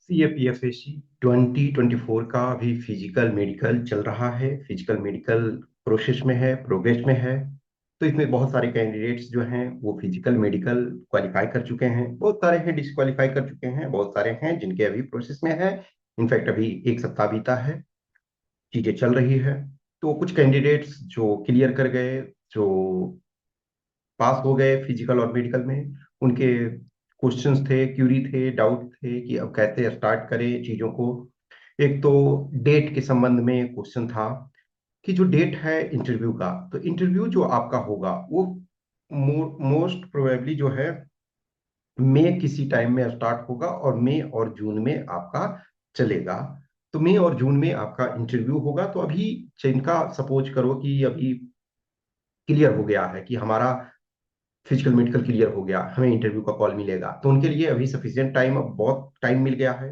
सीएपीएफएससी 2024 का अभी physical medical चल रहा है। फिजिकल मेडिकल प्रोसेस में है, प्रोग्रेस में है। तो इसमें बहुत सारे कैंडिडेट्स जो हैं वो फिजिकल मेडिकल क्वालिफाई कर चुके हैं, बहुत सारे हैं डिस्क्वालीफाई कर चुके हैं, बहुत सारे हैं जिनके अभी प्रोसेस में है। इनफैक्ट अभी एक सप्ताह बीता है, चीजें चल रही है। तो कुछ कैंडिडेट्स जो क्लियर कर गए, जो पास हो गए फिजिकल और मेडिकल में, उनके क्वेश्चंस थे, क्यूरी थे, डाउट थे कि अब कैसे स्टार्ट करें चीजों को। एक तो डेट के संबंध में क्वेश्चन था कि जो डेट है इंटरव्यू का, तो इंटरव्यू जो आपका होगा वो मोस्ट प्रोबेबली जो है मई किसी टाइम में स्टार्ट होगा और मई और जून में आपका चलेगा। तो मई और जून में आपका इंटरव्यू होगा। तो अभी जिनका सपोज करो कि अभी क्लियर हो गया है कि हमारा फिजिकल मेडिकल क्लियर हो गया, हमें इंटरव्यू का कॉल मिलेगा, तो उनके लिए अभी सफिशिएंट टाइम, अब बहुत टाइम मिल गया है।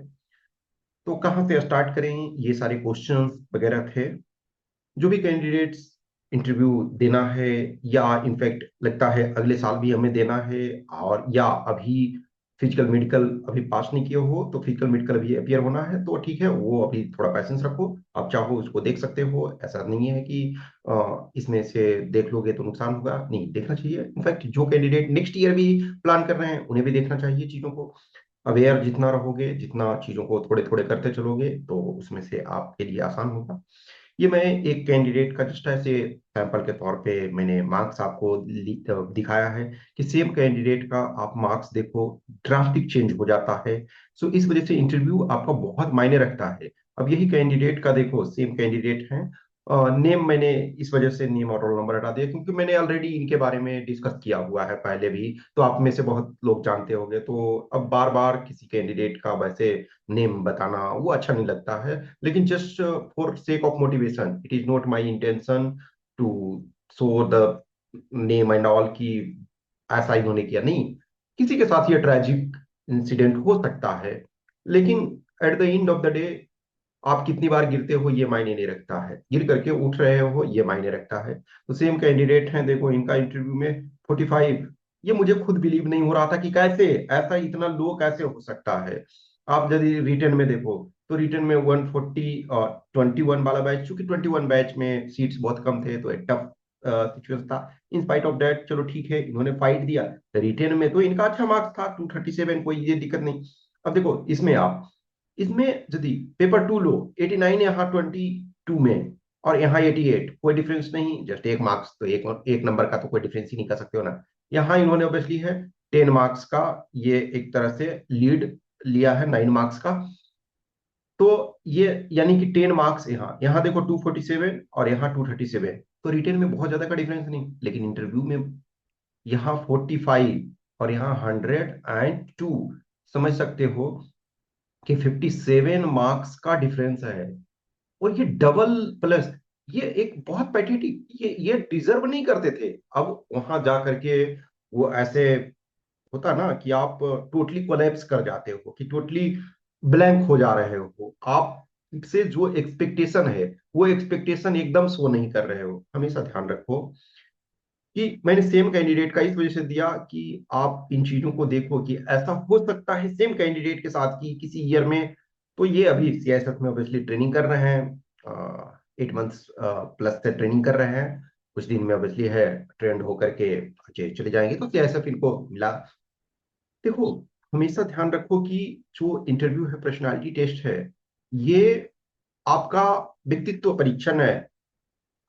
तो कहाँ से स्टार्ट करें, ये सारे क्वेश्चंस वगैरह थे। जो भी कैंडिडेट्स इंटरव्यू देना है, या इनफैक्ट लगता है अगले साल भी हमें देना है, और या अभी फिजिकल मेडिकल अभी पास नहीं किए हो तो फिजिकल मेडिकल अभी अपियर होना है, तो ठीक है, वो अभी थोड़ा पैसेंस रखो। आप चाहो उसको देख सकते हो, ऐसा नहीं है कि इसमें से देख लोगे तो नुकसान होगा, नहीं, देखना चाहिए। इनफैक्ट जो कैंडिडेट नेक्स्ट ईयर भी प्लान कर रहे हैं उन्हें भी देखना चाहिए चीजों को। अवेयर जितना रहोगे, जितना चीजों को थोड़े थोड़े करते चलोगे, तो उसमें से आपके लिए आसान होगा। ये मैं एक कैंडिडेट का जस्ट ऐसे सैंपल के तौर पे मैंने मार्क्स आपको दिखाया है कि सेम कैंडिडेट का आप मार्क्स देखो, ड्रास्टिक चेंज हो जाता है। सो इस वजह से इंटरव्यू आपका बहुत मायने रखता है। अब यही कैंडिडेट का देखो, सेम कैंडिडेट हैं, नेम मैंने इस वजह से नेम और रोल नंबर हटा दिया क्योंकि मैंने ऑलरेडी इनके बारे में डिस्कस किया हुआ है पहले भी। तो आप में से बहुत लोग जानते होंगे, तो अब बार बार किसी कैंडिडेट का वैसे नेम बताना वो अच्छा नहीं लगता है। लेकिन just for sake of motivation, it is not my intention to show the name and all की ऐसा इन्होंने किया, नहीं। किसी के साथ ये ट्रेजिक इंसिडेंट हो सकता है, लेकिन at the end of the day आप कितनी बार गिरते हो ये मायने नहीं रखता है, गिर करके उठ रहे हो ये मायने रखता है। तो सेम कैंडिडेट हैं, देखो इनका इंटरव्यू में 45। ये मुझे खुद बिलीव नहीं हो रहा था कि कैसे ऐसा इतना लो कैसे हो सकता है। आप यदि रिटर्न में देखो तो रिटर्न में 140 और 21 वाला बैच, चूंकि 21 बैच में सीट्स बहुत कम थे तो एक टफ सिचुएशन था। इन स्पाइट ऑफ दैट चलो ठीक है, इन्होंने फाइट दिया। रिटर्न में तो इनका अच्छा मार्क्स था 237, कोई ये दिक्कत नहीं। अब देखो इसमें आप, इसमें यदि पेपर टू लो 89, यहाँ 22 में, और यहाँ 88, कोई डिफरेंस नहीं, जस्ट एक मार्क्स, तो एक एक नंबर का तो कोई डिफरेंस ही नहीं कर सकते हो ना। यहाँ इन्होंने ऑब्वियसली है 10 मार्क्स का, ये एक तरह से लीड लिया है 9 मार्क्स का। तो ये यानी कि 10 मार्क्स, यहाँ यहाँ देखो 247 और यहाँ 237, तो रिटेन में बहुत ज्यादा का डिफरेंस नहीं, लेकिन इंटरव्यू में यहाँ 45 और यहाँ 102, समझ सकते हो कि 57 मार्क्स का डिफरेंस है। और ये डबल प्लस, ये एक बहुत पैथेटिक, ये डिजर्व नहीं करते थे। अब वहां जा करके वो ऐसे होता ना कि आप टोटली कोलैप्स कर जाते हो, कि टोटली ब्लैंक हो जा रहे हो आप, से जो एक्सपेक्टेशन है वो एक्सपेक्टेशन एकदम शो नहीं कर रहे हो। हमेशा ध्यान रखो कि मैंने सेम कैंडिडेट का इस वजह से दिया कि आप इन चीजों को देखो कि ऐसा हो सकता है सेम कैंडिडेट के साथ की किसी ईयर में। तो ये अभी सीआईएसएफ में ऑब्वियसली ट्रेनिंग कर रहे हैं, 8 मंथ्स प्लस से ट्रेनिंग कर रहे हैं। कुछ दिन में ऑब्वियसली है ट्रेंड होकर के चले जाएंगे, तो सीआईएसएफ इनको मिला। देखो, हमेशा ध्यान रखो कि जो इंटरव्यू है, पर्सनालिटी टेस्ट है, ये आपका व्यक्तित्व परीक्षण है।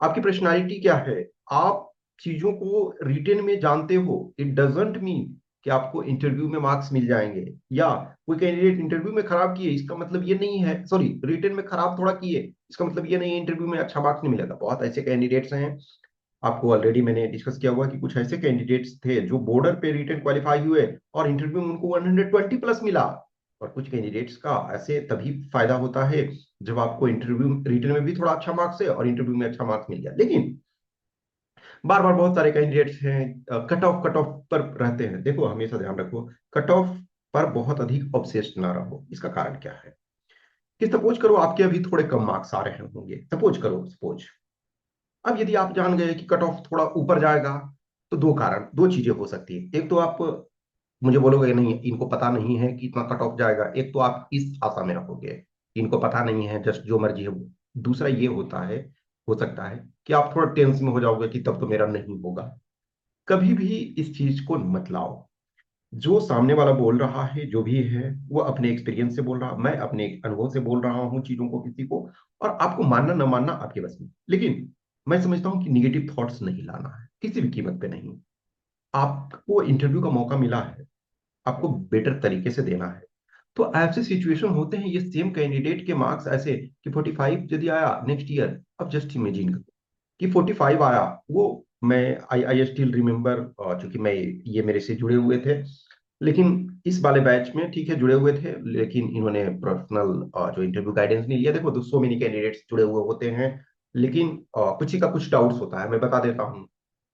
आपकी पर्सनालिटी क्या है, आप चीजों को रिटेन में जानते हो, इट डजंट मीन कि आपको इंटरव्यू में मार्क्स मिल जाएंगे। या कोई कैंडिडेट इंटरव्यू में खराब किए इसका मतलब ये नहीं है, सॉरी, रिटेन में खराब थोड़ा किए इसका मतलब ये नहीं है इंटरव्यू में अच्छा मार्क्स नहीं मिलेगा। बहुत ऐसे कैंडिडेट्स हैं, आपको ऑलरेडी मैंने डिस्कस किया हुआ कि कुछ ऐसे कैंडिडेट्स थे जो बॉर्डर पे रिटेन क्वालिफाई हुए और इंटरव्यू में उनको 120 प्लस मिला। और कुछ कैंडिडेट्स का ऐसे तभी फायदा होता है जब आपको इंटरव्यू रिटन में भी थोड़ा अच्छा मार्क्स है और इंटरव्यू में अच्छा मार्क्स मिल गया। लेकिन बार बार बहुत सारे कैंडिडेट्स हैं कट ऑफ पर रहते हैं। देखो हमेशा ध्यान रखो, कट ऑफ पर बहुत अधिक ऑब्सेस्ड ना रहो। इसका कारण क्या है कि सपोज करो आपके अभी थोड़े कम मार्क्स आ रहे होंगे, सपोज करो, सपोज। अब यदि आप जान गए कि कट ऑफ थोड़ा ऊपर जाएगा, तो दो कारण, दो चीजें हो सकती है। एक तो आप मुझे बोलोगे नहीं इनको पता नहीं है कि इतना कट ऑफ जाएगा, एक तो आप इस आशा में रहोगे कि इनको पता नहीं है, जस्ट जो मर्जी है वो। दूसरा ये होता है, हो सकता है कि आप थोड़ा टेंस में हो जाओगे कि तब तो मेरा नहीं होगा। कभी भी इस चीज को मत लाओ। जो सामने वाला बोल रहा है जो भी है, वो अपने एक्सपीरियंस से बोल रहा, मैं अपने अनुभव से बोल रहा हूँ चीजों को किसी को। और आपको मानना न मानना आपके बस में, लेकिन मैं समझता हूँ कि निगेटिव थॉट्स नहीं लाना है किसी भी कीमत पे नहीं। आपको इंटरव्यू का मौका मिला है, आपको बेटर तरीके से देना है। तो ऐसे सिचुएशन होते हैं, ये सेम कैंडिडेट के मार्क्स ऐसे कि 45 यदि आया नेक्स्ट ईयर, अब जस्ट इमेजिन करो कि 45 आया। वो मैं आई स्टिल रिमेम्बर, चूंकि मैं ये मेरे से जुड़े हुए थे, लेकिन इस वाले बैच में ठीक है जुड़े हुए थे, लेकिन इन्होंने प्रोफेशनल जो इंटरव्यू गाइडेंस नहीं लिया। देखो 200 मेनी कैंडिडेट्स जुड़े हुए होते हैं, लेकिन कुछ ही का कुछ डाउट्स होता है, मैं बता देता हूँ।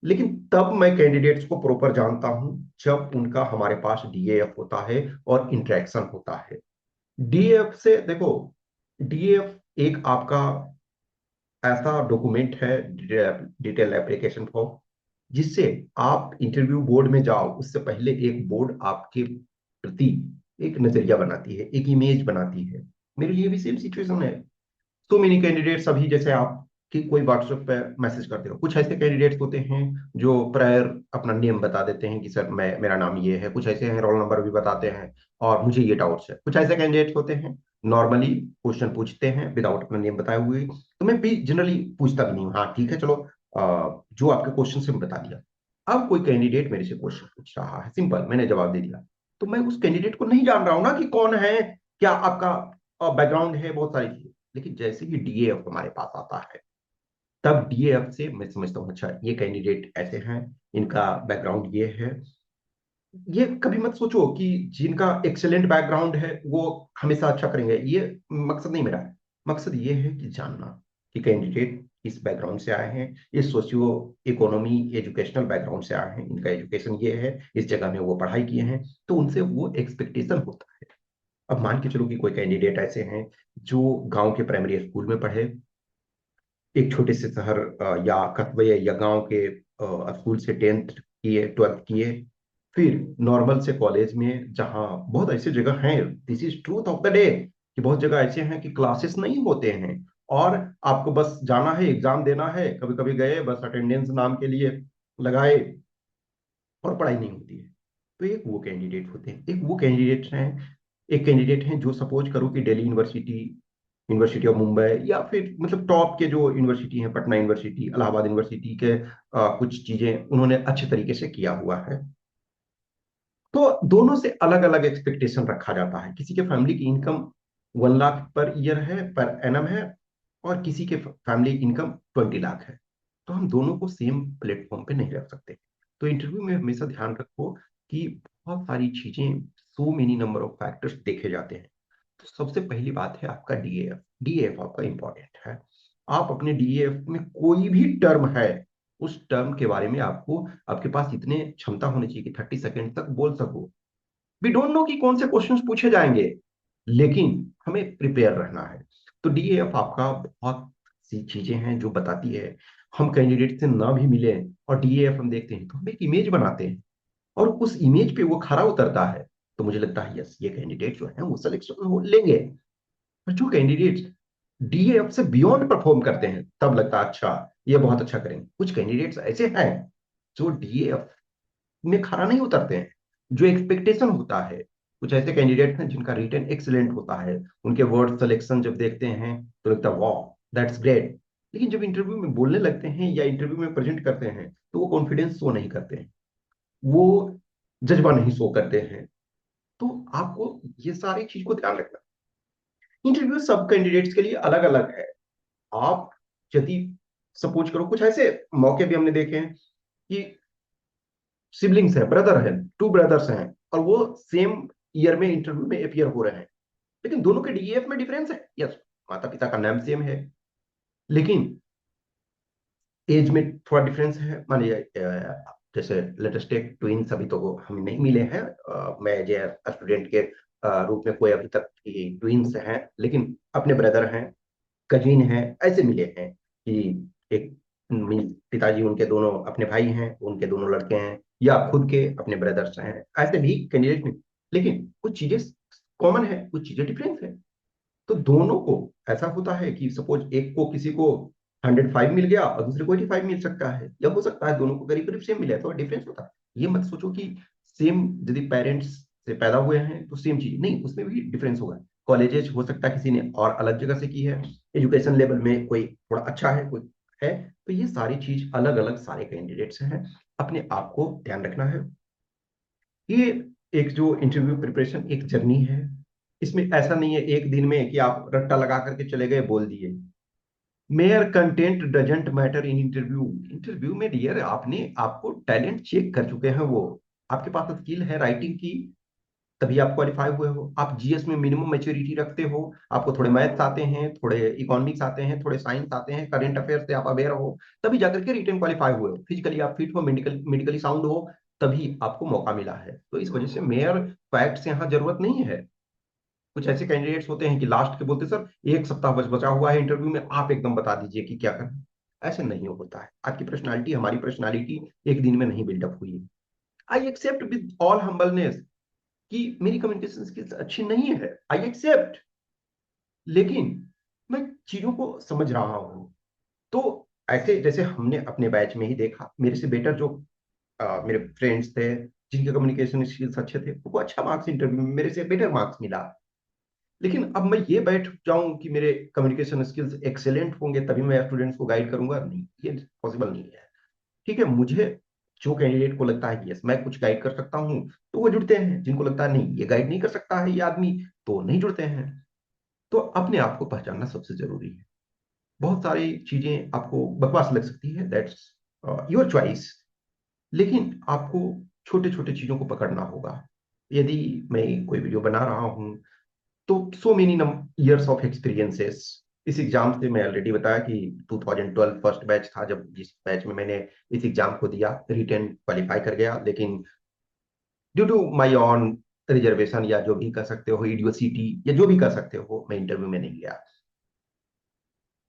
लेकिन तब मैं कैंडिडेट्स को प्रॉपर जानता हूँ जब उनका हमारे पास डीएएफ होता है और इंटरेक्शन होता है। डीएएफ से देखो, डीएएफ एक आपका ऐसा डॉक्यूमेंट है, डिटेल एप्लीकेशन फॉर्म, जिससे आप इंटरव्यू बोर्ड में जाओ उससे पहले एक बोर्ड आपके प्रति एक नजरिया बनाती है, एक इमेज बनाती है। मेरे लिए भी सेम सिचुएशन है। सो मेनी कैंडिडेट्स अभी जैसे आप कि कोई व्हाट्सएप पे मैसेज करते हो, कुछ ऐसे कैंडिडेट्स होते हैं जो प्रायर अपना नेम बता देते हैं कि सर मैं मेरा नाम ये है, कुछ ऐसे हैं रोल नंबर भी बताते हैं और मुझे ये डाउट्स है। कुछ ऐसे कैंडिडेट्स होते हैं नॉर्मली क्वेश्चन पूछते हैं विदाउट अपना नेम बताए हुए, तो मैं भी जनरली पूछता भी नहीं हूँ, हाँ ठीक है चलो जो आपके क्वेश्चन से बता दिया। अब कोई कैंडिडेट मेरे से क्वेश्चन पूछ रहा है, सिंपल मैंने जवाब दे दिया, तो मैं उस कैंडिडेट को नहीं जान रहा हूं ना कि कौन है, क्या आपका बैकग्राउंड है, बहुत सारी चीजें। लेकिन जैसे ही डीएएफ हमारे पास आता है, तब डीएएफ से मैं समझता हूँ अच्छा ये कैंडिडेट ऐसे हैं, इनका बैकग्राउंड ये है। ये कभी मत सोचो कि जिनका एक्सेलेंट बैकग्राउंड है वो हमेशा अच्छा करेंगे, ये मकसद नहीं मेरा है। मकसद ये है कि जानना कि कैंडिडेट इस बैकग्राउंड से आए हैं, इस सोशियो इकोनॉमी एजुकेशनल बैकग्राउंड से आए हैं, इनका एजुकेशन ये है, इस जगह में वो पढ़ाई किए हैं, तो उनसे वो एक्सपेक्टेशन होता है। अब मान के चलो कि कोई कैंडिडेट ऐसे हैं जो गांव के प्राइमरी स्कूल में पढ़े, एक छोटे से शहर या कस्बे या गांव के स्कूल से 10th किए, 12th किए, फिर नॉर्मल से कॉलेज में, जहां बहुत ऐसी जगह हैं, this is truth of the day, कि बहुत जगह ऐसे हैं कि क्लासेस नहीं होते हैं और आपको बस जाना है एग्जाम देना है, कभी कभी गए बस अटेंडेंस नाम के लिए लगाए और पढ़ाई नहीं होती है। तो एक वो कैंडिडेट होते हैं, एक वो कैंडिडेट हैं, एक कैंडिडेट हैं जो सपोज करो कि Delhi university, university of Mumbai, या फिर मतलब टॉप के जो यूनिवर्सिटी हैं, पटना यूनिवर्सिटी, इलाहाबाद यूनिवर्सिटी के कुछ चीजें उन्होंने अच्छे तरीके से किया हुआ है। तो दोनों से अलग अलग एक्सपेक्टेशन रखा जाता है। किसी के फैमिली की इनकम 1 लाख पर ईयर है, पर एनम है, और किसी के फैमिली इनकम 20 लाख है। तो हम दोनों को सेम प्लेटफॉर्म पे नहीं रख सकते। तो इंटरव्यू में हमेशा ध्यान रखो कि बहुत सारी चीजें, so many number of factors देखे जाते हैं। तो सबसे पहली बात है आपका डीएएफ। डीएएफ आपका इंपॉर्टेंट है। आप अपने डीएएफ में कोई भी टर्म है, उस टर्म के बारे में आपको, आपके पास इतने क्षमता होनी चाहिए कि 30 सेकेंड तक बोल सको। वी डोंट नो कि कौन से क्वेश्चंस पूछे जाएंगे, लेकिन हमें प्रिपेयर रहना है। तो डीएएफ आपका बहुत सी चीजें हैं जो बताती है। हम कैंडिडेट से ना भी मिले और डीएएफ हम देखते हैं तो हम एक इमेज बनाते हैं, और उस इमेज पे वो खरा उतरता है, तो मुझे लगता है यस ये कैंडिडेट जो है वो सिलेक्शन हो लेंगे। और जो कैंडिडेट्स डीएएफ से बियॉन्ड परफॉर्म करते हैं, तब लगता है अच्छा ये बहुत अच्छा करेंगे। कुछ कैंडिडेट्स ऐसे हैं जो डीएएफ में खरा नहीं उतरते हैं, जो एक्सपेक्टेशन होता है। कुछ ऐसे कैंडिडेट हैं जिनका रिटन एक्सीलेंट होता है, उनके वर्ड सिलेक्शन जब देखते हैं तो लगता है वाह दैट्स ग्रेट, लेकिन जब इंटरव्यू में बोलने लगते हैं या इंटरव्यू में प्रेजेंट करते हैं तो वो कॉन्फिडेंस शो नहीं करते हैं, वो जज्बा नहीं शो करते हैं। तो आपको ये सारी चीज को ध्यान रखना। इंटरव्यू सब कैंडिडेट्स के लिए अलग अलग है। आप यदि सपोज करो, कुछ ऐसे मौके भी हमने देखे हैं कि सिबलिंग्स है, ब्रदर है, टू ब्रदर्स हैं, और वो सेम ईयर में इंटरव्यू में अपियर हो रहे हैं, लेकिन दोनों के डीएफ में डिफरेंस है। यस, माता पिता का नाम सेम है, लेकिन एज में थोड़ा डिफरेंस है। मान लीजिए जैसे लेटेस्ट एक ट्विंस अभी तो हमें नहीं मिले हैं, मैं एज स्टूडेंट के रूप में कोई अभी तक ट्विंस हैं, लेकिन अपने ब्रदर हैं, कजिन हैं, ऐसे मिले हैं कि एक पिताजी उनके दोनों अपने भाई हैं, उनके दोनों लड़के हैं, या खुद के अपने ब्रदर्स हैं, ऐसे भी कैंडिडेट नहीं। लेकिन कुछ चीजें कॉमन है, कुछ चीजें डिफरेंस है। तो दोनों को ऐसा होता है कि सपोज एक को किसी को 105 मिल गया और दूसरे को 85 मिल सकता है, या हो सकता है दोनों को करीब करीब सेम मिले, तो डिफरेंस होता है। ये मत सोचो कि सेम, यदि पेरेंट्स से पैदा हुए हैं तो सेम चीज नहीं, उसमें भी डिफरेंस होगा। कॉलेजेस हो सकता है किसी ने और अलग जगह से की है, एजुकेशन लेवल में कोई थोड़ा अच्छा है, कोई है। तो ये सारी चीज अलग अलग सारे कैंडिडेट्स हैं, अपने आप को ध्यान रखना है। ये एक जो इंटरव्यू प्रिपरेशन एक जर्नी है, इसमें ऐसा नहीं है एक दिन में कि आप रट्टा लगा करके चले गए बोल दिए। Mayor content doesn't matter in interview. Interview में डियर आपने आपको टैलेंट चेक कर चुके हैं वो, आपके पास स्किल है राइटिंग की, तभी आप क्वालिफाई हुए हो। आप जीएस में मिनिमम मैच्योरिटी रखते हो, आपको थोड़े मैथ्स आते हैं, थोड़े इकोनॉमिक्स आते हैं, थोड़े साइंस आते हैं, करंट अफेयर से आप अवेयर हो, तभी जाकर के रिटर्न क्वालिफाई हुए हो। फिजिकली आप फिट हो, मेडिकली साउंड हो, तभी आपको मौका मिला है। तो इस वजह से मेयर फैक्ट से यहाँ जरूरत नहीं है। कुछ ऐसे कैंडिडेट्स होते हैं कि लास्ट के बोलते सर एक सप्ताह बस बचा हुआ है इंटरव्यू में, आप एकदम बता दीजिए कि क्या करना है। ऐसे नहीं होता है। आपकी पर्सनालिटी, हमारी पर्सनालिटी एक दिन में नहीं बिल्डअप हुई है। I accept with all humbleness कि मेरी कम्युनिकेशन स्किल्स अच्छी नहीं है, आई एक्सेप्ट। लेकिन मैं चीजों को समझ रहा हूं। तो ऐसे जैसे हमने अपने बैच में ही देखा, मेरे से बेटर जो मेरे फ्रेंड्स थे जिनके कम्युनिकेशन स्किल्स अच्छे थे, उनको अच्छा मार्क्स इंटरव्यू में मेरे से बेटर मार्क्स मिला। लेकिन अब मैं ये बैठ जाऊं कि मेरे कम्युनिकेशन स्किल्स एक्सेलेंट होंगे तभी मैं स्टूडेंट्स को गाइड करूंगा, नहीं, ये पॉसिबल नहीं है। ठीक है, मुझे जो कैंडिडेट को लगता है कि यस मैं कुछ गाइड कर सकता हूँ, तो वो जुड़ते हैं। जिनको लगता है नहीं ये गाइड नहीं कर सकता है ये आदमी, तो नहीं जुड़ते हैं। तो अपने आप को पहचानना सबसे जरूरी है। बहुत सारी चीजें आपको बकवास लग सकती है, दैट्स योर चॉइस। लेकिन आपको छोटे छोटे चीजों को पकड़ना होगा। यदि मैं कोई वीडियो बना रहा हूँ, तो so many years of experiences. इस एग्जाम से मैं ऑलरेडी बताया कि 2012 फर्स्ट बैच था, जब जिस बैच में मैंने इस एग्जाम को दिया, रिटेन क्वालिफाई कर गया। लेकिन due to my own reservation, या जो भी कर सकते हो, इडियोसिटी, या जो भी कर सकते हो, मैं इंटरव्यू में नहीं गया।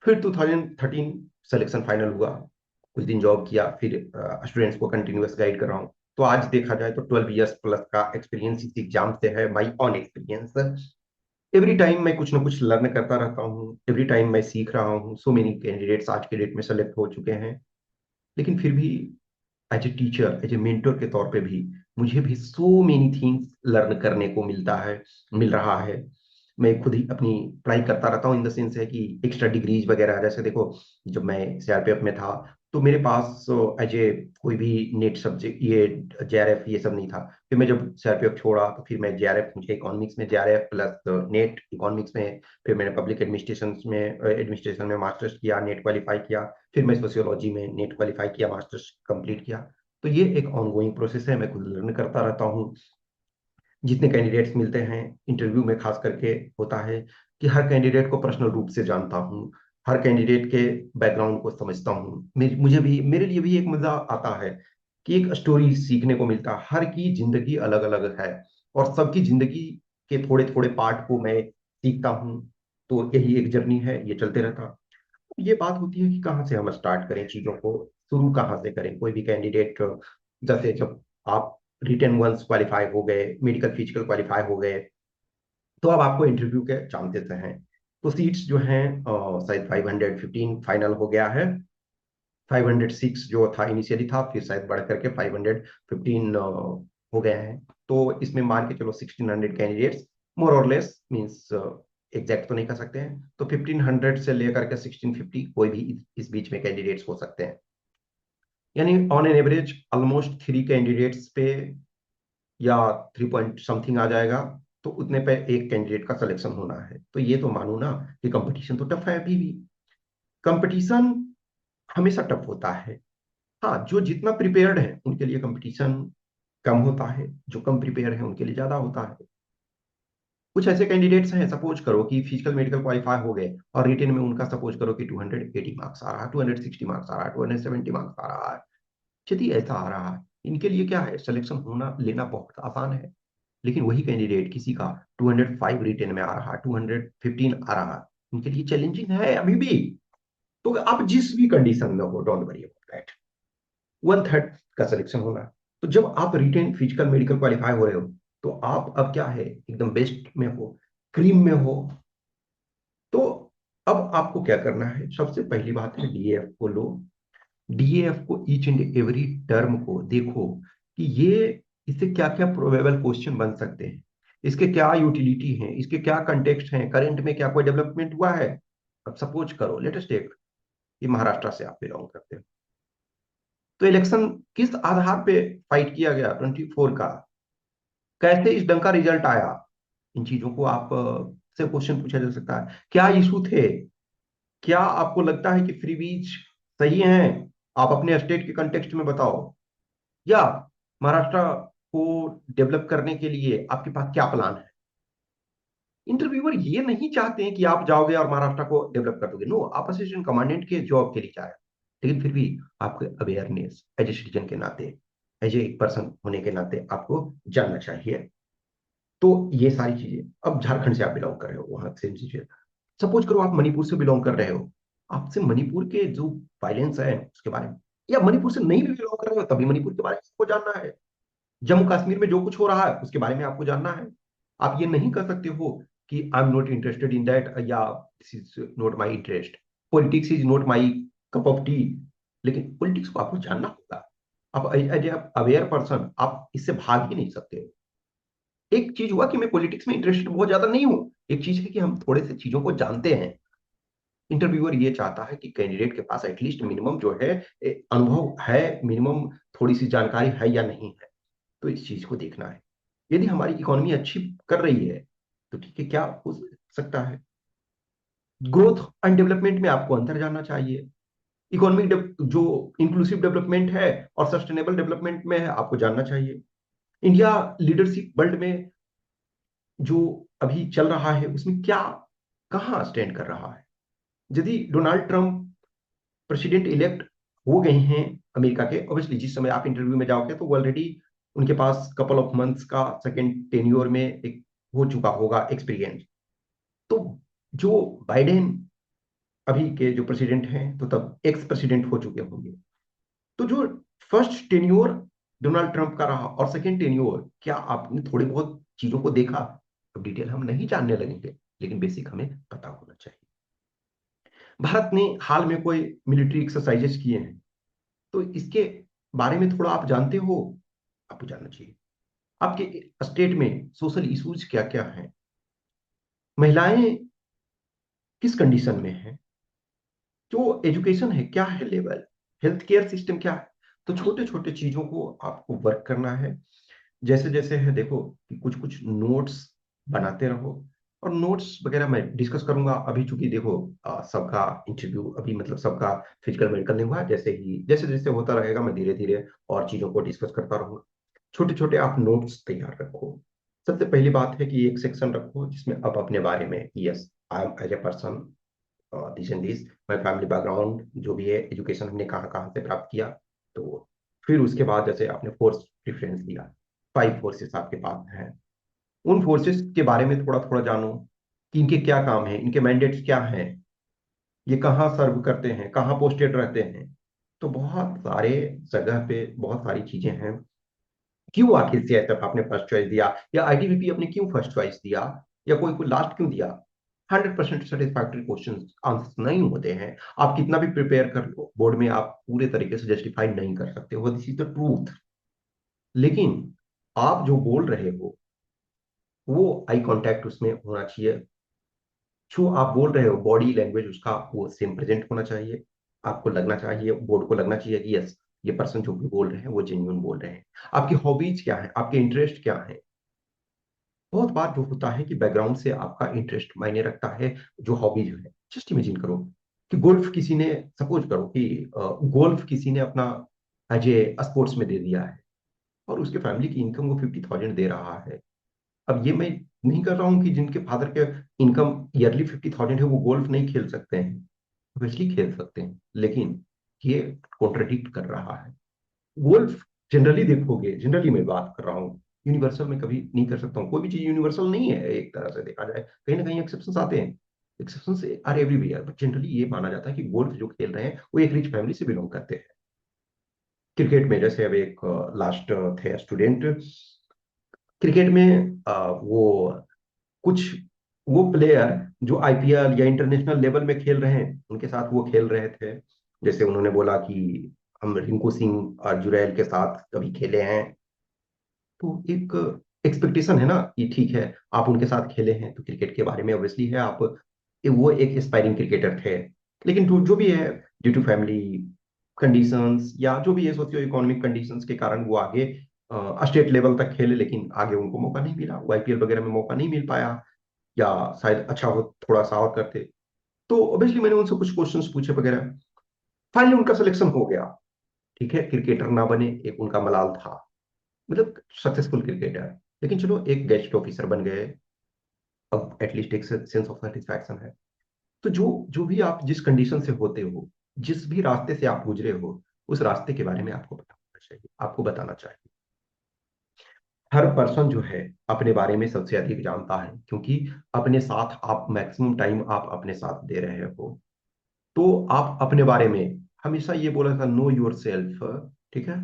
फिर 2013 सिलेक्शन फाइनल हुआ, कुछ दिन जॉब किया, फिर स्टूडेंट्स को कंटिन्यूअस गाइड कर रहा हूँ। तो आज देखा जाए तो 12 इयर्स प्लस का एक्सपीरियंस इस एग्जाम से है, माई ऑन एक्सपीरियंस। एवरी टाइम मैं कुछ ना कुछ लर्न करता रहता हूँ, एवरी टाइम मैं सीख रहा हूँ। सो मेनी कैंडिडेट्स आज के डेट में सेलेक्ट हो चुके हैं। लेकिन फिर भी as a teacher, as a mentor के तौर पे भी मुझे भी सो मेनी थिंग्स लर्न करने को मिल रहा है। मैं खुद ही अपनी पढ़ाई करता रहता हूँ, इन द सेंस है कि एक्स्ट्रा डिग्रीज वगैरह। जैसे देखो, जब मैं सीआरपीएफ में था तो मेरे पास एज ए कोई भी नेट सब्जेक्ट, ये जेआरएफ ये सब नहीं था। फिर मैं जब सीआरपीएफ छोड़ा तो फिर मैं जेआरएफ, मुझे इकोनॉमिक्स में जेआरएफ प्लस नेट इकोनॉमिक्स में। फिर मैंने पब्लिक एडमिनिस्ट्रेशन में मास्टर्स किया, नेट क्वालिफाई किया। फिर मैं सोशियोलॉजी में नेट क्वालिफाई किया, मास्टर्स कंप्लीट किया। तो ये एक ऑनगोइंग प्रोसेस है, मैं खुद लर्न करता रहता हूँ। जितने कैंडिडेट्स मिलते हैं इंटरव्यू में खास करके, होता है कि हर कैंडिडेट को पर्सनल रूप से जानता हूँ, हर कैंडिडेट के बैकग्राउंड को समझता हूँ। मुझे भी, मेरे लिए भी एक मजा आता है कि एक स्टोरी सीखने को मिलता है। हर की जिंदगी अलग अलग है, और सबकी जिंदगी के थोड़े थोड़े पार्ट को मैं सीखता हूँ। तो यही एक जर्नी है, ये चलते रहता। ये बात होती है कि कहाँ से हम स्टार्ट करें चीजों को, शुरू कहाँ से करें। कोई भी कैंडिडेट, जैसे जब आप रिटन वंस क्वालिफाई हो गए, मेडिकल फिजिकल क्वालिफाई हो गए, तो अब आपको इंटरव्यू के चांसेस हैं। तो सीट्स जो हैं शायद 515 फाइनल हो गया है। 506 जो था इनिशियली था, फिर शायद बढ़ करके 515 हो गए हैं। तो इसमें मान के चलो 1600 कैंडिडेट्स, मोर और लेस, मीन्स एग्जैक्ट तो नहीं कर सकते हैं। तो 1500 से लेकर के 1650 कोई भी इस बीच में कैंडिडेट्स हो सकते हैं। यानी on an average almost 3 candidates पे, या 3 पॉइंट समथिंग आ जाएगा। तो उतने पे एक कैंडिडेट का सिलेक्शन होना है। तो ये तो मानो ना कि कंपटीशन तो टफ है अभी भी। कंपटीशन हमेशा टफ होता है। हाँ, जो जितना प्रिपेयर्ड है उनके लिए कंपटीशन कम होता है, जो कम प्रिपेयर है उनके लिए ज्यादा होता है। कुछ ऐसे कैंडिडेट्स हैं, सपोज करो कि फिजिकल मेडिकल क्वालिफाई हो गए, और रिटेन में उनका सपोज करो कि 280 मार्क्स आ रहा है, 260 मार्क्स आ रहा है, 270 मार्क्स आ रहा है। यदि ऐसा आ रहा है, इनके लिए क्या है, सिलेक्शन होना लेना बहुत आसान है। लेकिन वही कैंडिडेट किसी का 205 रिटेन में आ रहा है, 215 आ रहा है, इनके लिए चैलेंजिंग है अभी भी। तो आप जिस भी कंडीशन में हो, डोंट वरी अबाउट दैट, 1/3 का सिलेक्शन होना है। तो जब आप रिटेन फिजिकल मेडिकल क्वालिफाई हो रहे हो, तो आप अब क्या है, एकदम बेस्ट में हो, क्रीम में हो। तो अब आपको क्या करना है, सबसे पहली बात है डीएएफ को लो। डीएएफ को ईच एंड एवरी टर्म को देखो कि ये, इससे क्या क्या प्रोबेबल क्वेश्चन बन सकते हैं, इसके क्या यूटिलिटी हैं, इसके क्या कंटेक्स्ट हैं, करंट में क्या कोई डेवलपमेंट हुआ है। अब सपोज करो, लेटेस्ट टेक, ये महाराष्ट्र से आप बिलोंग करते हो, तो इलेक्शन किस आधार पे फाइट किया गया 24 का, कैसे इस ढंग का रिजल्ट आया, इन चीजों को आप से क्वेश्चन पूछा जा सकता है। क्या इशू थे, क्या आपको लगता है कि फ्री बीज सही है, आप अपने स्टेट के कंटेक्स्ट में बताओ, या महाराष्ट्र को डेवलप करने के लिए आपके पास क्या प्लान है। इंटरव्यूअर ये नहीं चाहते हैं कि आप जाओगे और महाराष्ट्र को डेवलप कर दोगे, नो, आप असिस्टेंट कमांडेंट के जॉब के लिए चाहे, लेकिन फिर भी आपको अवेयरनेस एज ए सिटीजन के नाते, एज ए पर्सन होने के नाते आपको जानना चाहिए। तो ये सारी चीजें, अब झारखंड से आप बिलोंग कर रहे हो, वहां सेम चीजें, सपोज करो आप मणिपुर से बिलोंग कर रहे हो, आपसे मणिपुर के जो वायलेंस है उसके बारे में, या मणिपुर से नहीं भी बिलोंग कर रहे हो तभी मणिपुर के बारे में आपको जानना है, जम्मू कश्मीर में जो कुछ हो रहा है उसके बारे में आपको जानना है। आप ये नहीं कर सकते हो कि I am not interested in that, या this is not my interest, politics is not my cup of tea. लेकिन पॉलिटिक्स को आपको जानना होगा। आप एज ए अवेयर पर्सन आप इससे भाग ही नहीं सकते हो। एक चीज हुआ कि मैं पॉलिटिक्स में इंटरेस्टेड बहुत ज्यादा नहीं हूं, एक चीज है कि हम थोड़े से चीजों को जानते हैं। इंटरव्यूअर ये चाहता है कि कैंडिडेट के पास एटलीस्ट मिनिमम जो है अनुभव है, मिनिमम थोड़ी सी जानकारी है या नहीं है। तो इस चीज को देखना है। यदि हमारी इकोनॉमी अच्छी कर रही है तो ठीक है, क्या हो सकता है, ग्रोथ एंड डेवलपमेंट में आपको अंतर जानना चाहिए। इकोनॉमिक जो इंक्लूसिव डेवलपमेंट है और सस्टेनेबल डेवलपमेंट में है, आपको जानना चाहिए। इंडिया लीडरशिप वर्ल्ड में जो अभी चल रहा है उसमें क्या, कहाँ स्टैंड कर रहा है। यदि डोनाल्ड ट्रंप प्रेसिडेंट इलेक्ट हो गए हैं अमेरिका के, ऑब्वियसली जिस समय आप इंटरव्यू में जाओगे तो ऑलरेडी उनके पास कपल ऑफ मंथ्स का सेकेंड टेन्योर में एक हो चुका होगा एक्सपीरियंस। तो जो बाइडेन अभी के जो प्रेसिडेंट हैं तो तब एक्स प्रेसिडेंट हो चुके होंगे। तो जो फर्स्ट टेन्योर डोनाल्ड ट्रंप का रहा और सेकेंड टेन्योर, क्या आपने थोड़ी बहुत चीजों को देखा। अब डिटेल हम नहीं जानने लगेंगे, लेकिन बेसिक हमें पता होना चाहिए। भारत ने हाल में कोई मिलिट्री एक्सरसाइजेस किए हैं, तो इसके बारे में थोड़ा आप जानते हो, आपको जानना चाहिए। आपके स्टेट में सोशल इश्यूज क्या क्या हैं, महिलाएं किस कंडीशन में हैं, जो एजुकेशन है क्या है लेवल, हेल्थ केयर सिस्टम क्या है। तो छोटे छोटे चीजों को आपको वर्क करना है। जैसे जैसे है देखो कि कुछ कुछ नोट्स बनाते रहो, और नोट्स वगैरह मैं डिस्कस करूंगा अभी, चूंकि देखो सबका इंटरव्यू अभी मतलब सबका फिजिकल मेडिकल नहीं हुआ है। जैसे ही जैसे जैसे होता रहेगा मैं धीरे धीरे और चीजों को डिस्कस करता रहूंगा। छोटे छोटे आप नोट्स तैयार रखो। सबसे पहली बात है कि एक सेक्शन रखो जिसमें आप अपने बारे में, yes I am as a person this and this, my family background जो भी है, एजुकेशन हमने कहाँ कहाँ से प्राप्त किया। तो फिर उसके बाद जैसे आपने फोर्स प्रेफरेंस दिया, 5 फोर्सेस आपके पास हैं, उन फोर्सेस के बारे में थोड़ा थोड़ा जानो कि इनके क्या काम है, इनके मैंडेट्स क्या हैं, ये कहाँ सर्व करते हैं, कहाँ पोस्टेड रहते हैं। तो बहुत सारे जगह पे बहुत सारी चीजें हैं। क्यों आखिर सीएसएफ आपने फर्स्ट चॉइस दिया, या आईटीबीपी आपने क्यों फर्स्ट चॉइस दिया, या कोई कोई लास्ट क्यों दिया। 100% सेटिस्फैक्टरी क्वेश्चन आंसर नहीं होते हैं। आप कितना भी प्रिपेयर कर लो, बोर्ड में आप पूरे तरीके से जस्टिफाई नहीं कर सकते हो, दिस इज द ट्रूथ। लेकिन आप जो बोल रहे हो वो आई कांटेक्ट उसमें होना चाहिए, जो आप बोल रहे हो बॉडी लैंग्वेज उसका वो सेम प्रेजेंट होना चाहिए। आपको लगना चाहिए, बोर्ड को लगना चाहिए कि यस, ये पर्सन जो भी बोल रहे हैं वो जेन्युइन बोल रहे हैं। आपकी हॉबीज क्या है, आपके इंटरेस्ट क्या है। बहुत बार जो होता है कि बैकग्राउंड से आपका इंटरेस्ट मायने रखता है। जो हॉबी जो है, जस्ट इमेजिन करो कि गोल्फ किसी ने, सपोज करो कि गोल्फ किसी ने अपना एज ए स्पोर्ट्स में दे दिया है, और उसके फैमिली की इनकम वो 50,000 दे रहा है। अब ये मैं नहीं कर रहा हूँ कि जिनके फादर के इनकम ईयरली 50,000 है वो गोल्फ नहीं खेल सकते हैं, ऑब्वियसली खेल सकते हैं, लेकिन ये कॉन्ट्रडिक्ट कर रहा है। गोल्फ जनरली देखोगे, जनरली मैं बात कर रहा हूँ, यूनिवर्सल में कभी नहीं कर सकता हूँ, कोई भी चीज यूनिवर्सल नहीं है। एक तरह से देखा जाए कहीं ना कहीं एक्सेप्शन आते हैं। Exceptions are everywhere, but generally ये माना जाता है कि गोल्फ जो खेल रहे हैं वो एक रिच फैमिली से बिलोंग करते हैं। क्रिकेट में जैसे अब एक लास्ट थे स्टूडेंट, क्रिकेट में वो कुछ वो प्लेयर जो आईपीएल या इंटरनेशनल लेवल में खेल रहे हैं उनके साथ वो खेल रहे थे। जैसे उन्होंने बोला कि हम रिंकू सिंह और जुरैल के साथ कभी खेले हैं। तो एक एक्सपेक्टेशन है ना कि ठीक है, आप उनके साथ खेले हैं तो क्रिकेट के बारे में ऑब्वियसली है आप वो एक एस्पायरिंग क्रिकेटर थे। लेकिन जो भी है, ड्यू टू फैमिली कंडीशंस या जो भी है सोशियो इकोनॉमिक कंडीशंस के कारण वो आगे स्टेट लेवल तक खेले, लेकिन आगे उनको मौका नहीं मिला, वो आईपीएल वगैरह में मौका नहीं मिल पाया। या शायद अच्छा हो थोड़ा सा और करते। तो ऑब्वियसली मैंने उनसे कुछ क्वेश्चंस पूछे वगैरह, फाइनली उनका सिलेक्शन हो गया। ठीक है, क्रिकेटर ना बने एक उनका मलाल था, मतलब सक्सेसफुल क्रिकेटर, लेकिन चलो एक गेस्ट ऑफिसर बन गए। अब एटलीस्ट एक सेंस ऑफ सेटिस्फैक्शन है। तो जो जो भी आप जिस कंडीशन से होते हो, जिस भी रास्ते से आप गुजरे हो, उस रास्ते के बारे में आपको बताना चाहिए, आपको बताना चाहिए। हर पर्सन जो है अपने बारे में सबसे अधिक जानता है, क्योंकि अपने साथ आप मैक्सिमम टाइम आप अपने साथ दे रहे हो। तो आप अपने बारे में हमेशा ये बोला था, नो योर सेल्फ। ठीक है,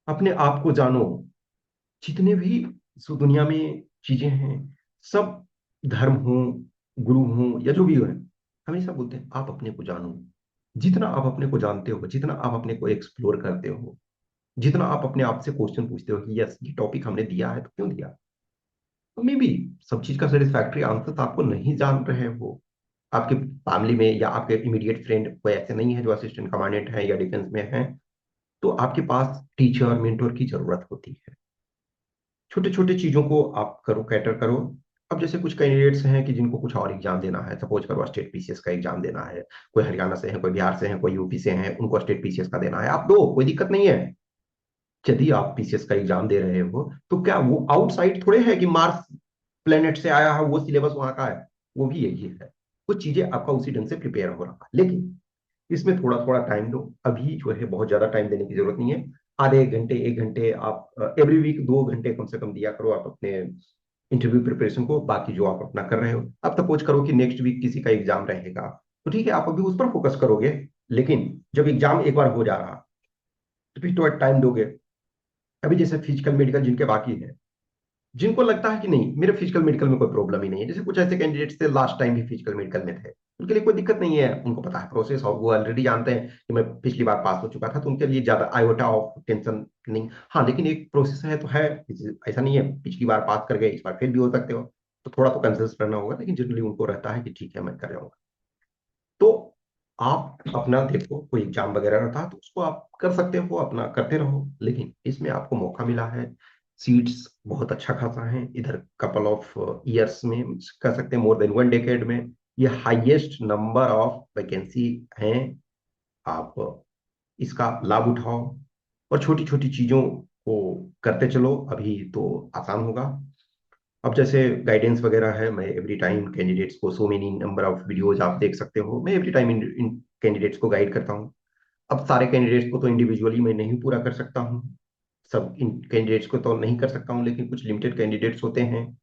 अपने आप को जानो। जितने भी दुनिया में चीजें हैं, सब धर्म हो, गुरु हो या जो भी हो, हमेशा बोलते हैं आप अपने को जानो। जितना आप अपने को जानते हो, जितना आप अपने को एक्सप्लोर करते हो, जितना आप अपने आप से क्वेश्चन पूछते हो कि यस ये टॉपिक हमने दिया है तो क्यों दिया, तो मे बी सब चीज का सेटिस्फैक्ट्री आंसर तो आपको नहीं जान रहे हो। आपके फैमिली में या आपके इमीडिएट फ्रेंड कोई ऐसे नहीं है जो असिस्टेंट कमांडेंट है या डिफेंस में है, तो आपके पास टीचर मेंटोर की जरूरत होती है। छोटे छोटे चीजों को आप करो, कैटर करो। अब जैसे कुछ कैंडिडेट्स हैं कि जिनको कुछ और एग्जाम देना है, सपोज करो स्टेट पीसीएस का एग्जाम देना है, कोई हरियाणा से है, कोई बिहार से है, कोई यूपी से है, उनको स्टेट पीसीएस का देना है, आप दो, कोई दिक्कत नहीं है। यदि आप पीसीएस का एग्जाम दे रहे हो तो क्या वो आउटसाइड थोड़े है कि मार्स प्लेनेट से आया है वो सिलेबस वहां का है, वो भी यही है। कुछ चीजें आपका उसी ढंग से प्रिपेयर हो रहा है, लेकिन इसमें थोड़ा थोड़ा टाइम दो। अभी जो है बहुत ज्यादा टाइम देने की जरूरत नहीं है। आधे एक घंटे, एक घंटे आप एवरी वीक 2 घंटे कम से कम दिया करो आप अपने इंटरव्यू प्रिपरेशन को। बाकी जो आप अपना कर रहे हो, आप सपोज करो कि नेक्स्ट वीक किसी का एग्जाम रहेगा, तो ठीक है आप अभी उस पर फोकस करोगे। लेकिन जब एग्जाम एक बार हो जा रहा तो फिर थोड़ा टाइम दोगे। अभी जैसे फिजिकल मेडिकल जिनके बाकी है, जिनको लगता है कि नहीं मेरे फिजिकल मेडिकल में कोई प्रॉब्लम ही नहीं है, जैसे कुछ ऐसे कैंडिडेट्स थे लास्ट टाइम भी फिजिकल मेडिकल में थे, उनके लिए कोई दिक्कत नहीं है, उनको पता है प्रोसेस और वो ऑलरेडी जानते हैं कि मैं पिछली बार पास हो चुका था, तो उनके लिए ज्यादा आयोटा ऑफ टेंशन नहीं। हाँ लेकिन एक प्रोसेस है तो है, ऐसा नहीं है पिछली बार पास कर गए इस बार फेल भी हो सकते हो, तो थोड़ा तो कंसिडर करना होगा, लेकिन जनरली उनको रहता है कि ठीक है मैं कर जाऊंगा। तो आप अपना देखो, कोई एग्जाम वगैरह रहता है तो उसको आप कर सकते हो, अपना करते रहो, लेकिन इसमें आपको मौका मिला है। सीट्स बहुत अच्छा खासा है इधर, कपल ऑफ ईयर्स में कह सकते हैं, मोर देन 1 डेकेड में ये हाईएस्ट नंबर ऑफ वैकेंसी हैं। आप इसका लाभ उठाओ और छोटी छोटी चीजों को करते चलो, अभी तो आसान होगा। अब जैसे गाइडेंस वगैरह है, मैं एवरी टाइम कैंडिडेट्स को so many number of videos आप देख सकते हो, मैं एवरी टाइम इन कैंडिडेट्स को गाइड करता हूँ। अब सारे कैंडिडेट्स को तो इंडिविजुअली मैं नहीं पूरा कर सकता हूँ, सब इन कैंडिडेट्स को तो नहीं कर सकता हूँ, लेकिन कुछ लिमिटेड कैंडिडेट्स होते हैं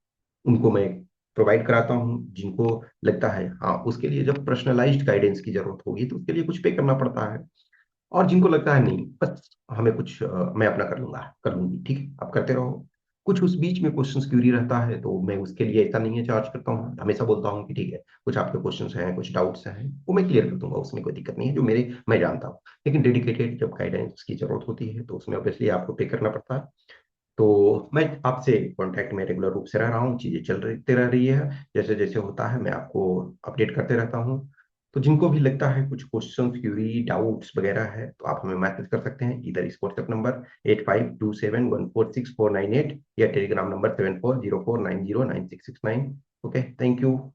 उनको मैं प्रोवाइड कराता हूँ, जिनको लगता है हाँ उसके लिए जब पर्सनलाइज्ड गाइडेंस की जरूरत होगी तो उसके लिए कुछ पे करना पड़ता है। और जिनको लगता है नहीं बस हमें कुछ मैं अपना कर लूंगा, कर लूंगी, ठीक है आप करते रहो। कुछ उस बीच में क्वेश्चंस क्यूरी रहता है तो मैं उसके लिए ऐसा नहीं है चार्ज करता हूँ, हमेशा बोलता हूँ कि ठीक है कुछ आपके क्वेश्चंस हैं, कुछ डाउट्स हैं, वो मैं क्लियर कर दूंगा, उसमें कोई दिक्कत नहीं है, जो मेरे मैं जानता हूँ। लेकिन डेडिकेटेड जब गाइडेंस की जरूरत होती है तो उसमें ऑब्वियसली आपको पे करना पड़ता है। तो मैं आपसे कांटेक्ट में रेगुलर रूप से रह रहा हूँ, चीजें रह रही है, जैसे जैसे होता है मैं आपको अपडेट करते रहता हूँ। तो जिनको भी लगता है कुछ क्वेश्चन क्यूरी डाउट्स वगैरह है तो आप हमें मैसेज कर सकते हैं, इधर इस व्हाट्सएप नंबर 8527146498 या Telegram number 7404909669। Okay, thank you.